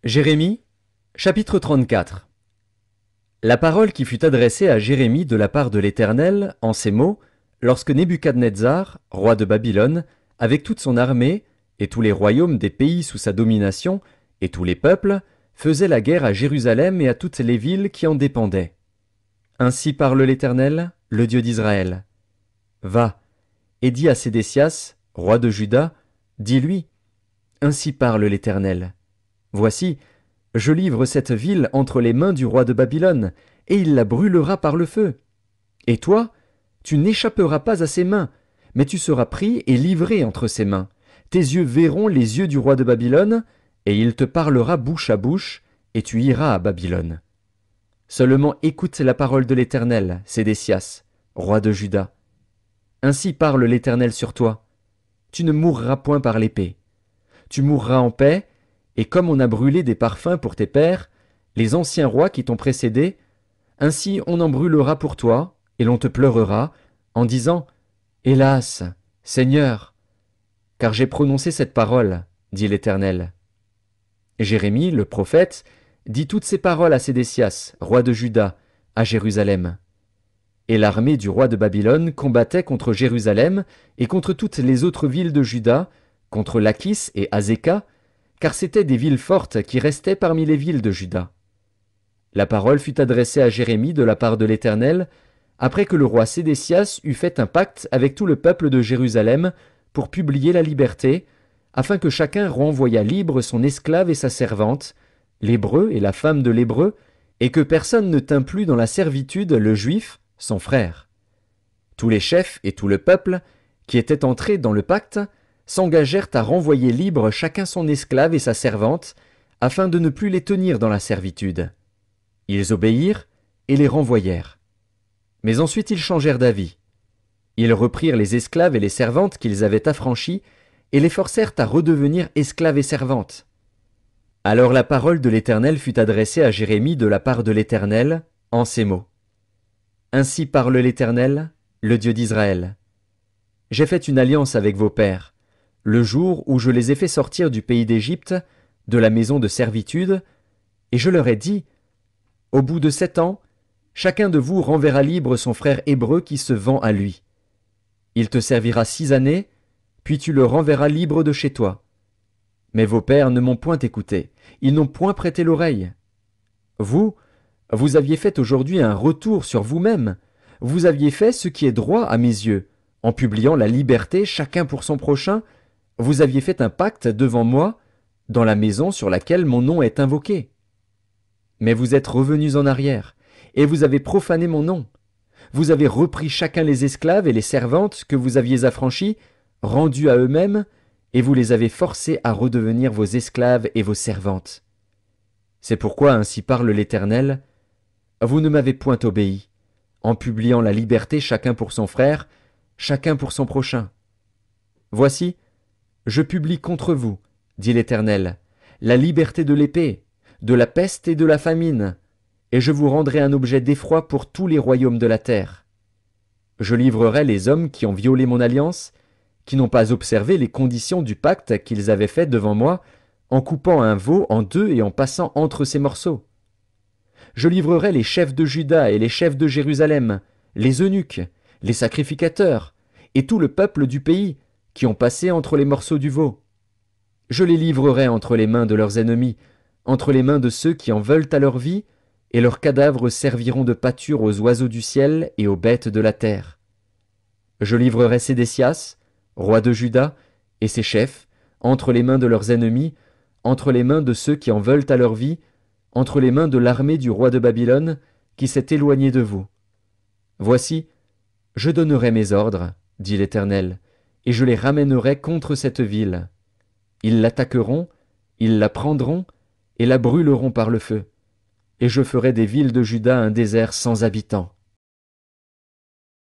Jérémie, chapitre 34. La parole qui fut adressée à Jérémie de la part de l'Éternel, en ces mots, lorsque Nebuchadnezzar, roi de Babylone, avec toute son armée, et tous les royaumes des pays sous sa domination, et tous les peuples, faisaient la guerre à Jérusalem et à toutes les villes qui en dépendaient. Ainsi parle l'Éternel, le Dieu d'Israël. Va, et dis à Sédécias, roi de Juda, dis-lui, ainsi parle l'Éternel. Voici, je livre cette ville entre les mains du roi de Babylone, et il la brûlera par le feu. Et toi, tu n'échapperas pas à ses mains, mais tu seras pris et livré entre ses mains. Tes yeux verront les yeux du roi de Babylone, et il te parlera bouche à bouche, et tu iras à Babylone. Seulement écoute la parole de l'Éternel, Sédécias, roi de Juda. Ainsi parle l'Éternel sur toi. Tu ne mourras point par l'épée. Tu mourras en paix, et comme on a brûlé des parfums pour tes pères, les anciens rois qui t'ont précédé, ainsi on en brûlera pour toi, et l'on te pleurera, en disant « Hélas, Seigneur !» Car j'ai prononcé cette parole, dit l'Éternel. Jérémie, le prophète, dit toutes ces paroles à Sédécias, roi de Juda, à Jérusalem. Et l'armée du roi de Babylone combattait contre Jérusalem et contre toutes les autres villes de Juda, contre Lachis et Azéka, car c'étaient des villes fortes qui restaient parmi les villes de Juda. La parole fut adressée à Jérémie de la part de l'Éternel, après que le roi Sédécias eut fait un pacte avec tout le peuple de Jérusalem pour publier la liberté, afin que chacun renvoyât libre son esclave et sa servante, l'hébreu et la femme de l'hébreu, et que personne ne tint plus dans la servitude le juif, son frère. Tous les chefs et tout le peuple, qui étaient entrés dans le pacte, s'engagèrent à renvoyer libre chacun son esclave et sa servante, afin de ne plus les tenir dans la servitude. Ils obéirent et les renvoyèrent. Mais ensuite ils changèrent d'avis. Ils reprirent les esclaves et les servantes qu'ils avaient affranchis, et les forcèrent à redevenir esclaves et servantes. Alors la parole de l'Éternel fut adressée à Jérémie de la part de l'Éternel, en ces mots. Ainsi parle l'Éternel, le Dieu d'Israël. J'ai fait une alliance avec vos pères, le jour où je les ai fait sortir du pays d'Égypte, de la maison de servitude, et je leur ai dit, au bout de 7 ans, chacun de vous renverra libre son frère hébreu qui se vend à lui. Il te servira 6 années, puis tu le renverras libre de chez toi. Mais vos pères ne m'ont point écouté, ils n'ont point prêté l'oreille. Vous aviez fait aujourd'hui un retour sur vous-même, vous aviez fait ce qui est droit à mes yeux, en publiant la liberté chacun pour son prochain, vous aviez fait un pacte devant moi, dans la maison sur laquelle mon nom est invoqué. Mais vous êtes revenus en arrière, et vous avez profané mon nom. Vous avez repris chacun les esclaves et les servantes que vous aviez affranchis, rendus à eux-mêmes, et vous les avez forcés à redevenir vos esclaves et vos servantes. C'est pourquoi ainsi parle l'Éternel, vous ne m'avez point obéi, en publiant la liberté chacun pour son frère, chacun pour son prochain. Voici, je publie contre vous, dit l'Éternel, la liberté de l'épée, de la peste et de la famine, et je vous rendrai un objet d'effroi pour tous les royaumes de la terre. Je livrerai les hommes qui ont violé mon alliance, qui n'ont pas observé les conditions du pacte qu'ils avaient fait devant moi, en coupant un veau en deux et en passant entre ses morceaux. Je livrerai les chefs de Juda et les chefs de Jérusalem, les eunuques, les sacrificateurs, et tout le peuple du pays, qui ont passé entre les morceaux du veau. Je les livrerai entre les mains de leurs ennemis, entre les mains de ceux qui en veulent à leur vie, et leurs cadavres serviront de pâture aux oiseaux du ciel et aux bêtes de la terre. Je livrerai Sédécias, roi de Juda, et ses chefs, entre les mains de leurs ennemis, entre les mains de ceux qui en veulent à leur vie, entre les mains de l'armée du roi de Babylone, qui s'est éloigné de vous. Voici, je donnerai mes ordres, dit l'Éternel, et je les ramènerai contre cette ville. Ils l'attaqueront, ils la prendront, et la brûleront par le feu. Et je ferai des villes de Juda un désert sans habitants.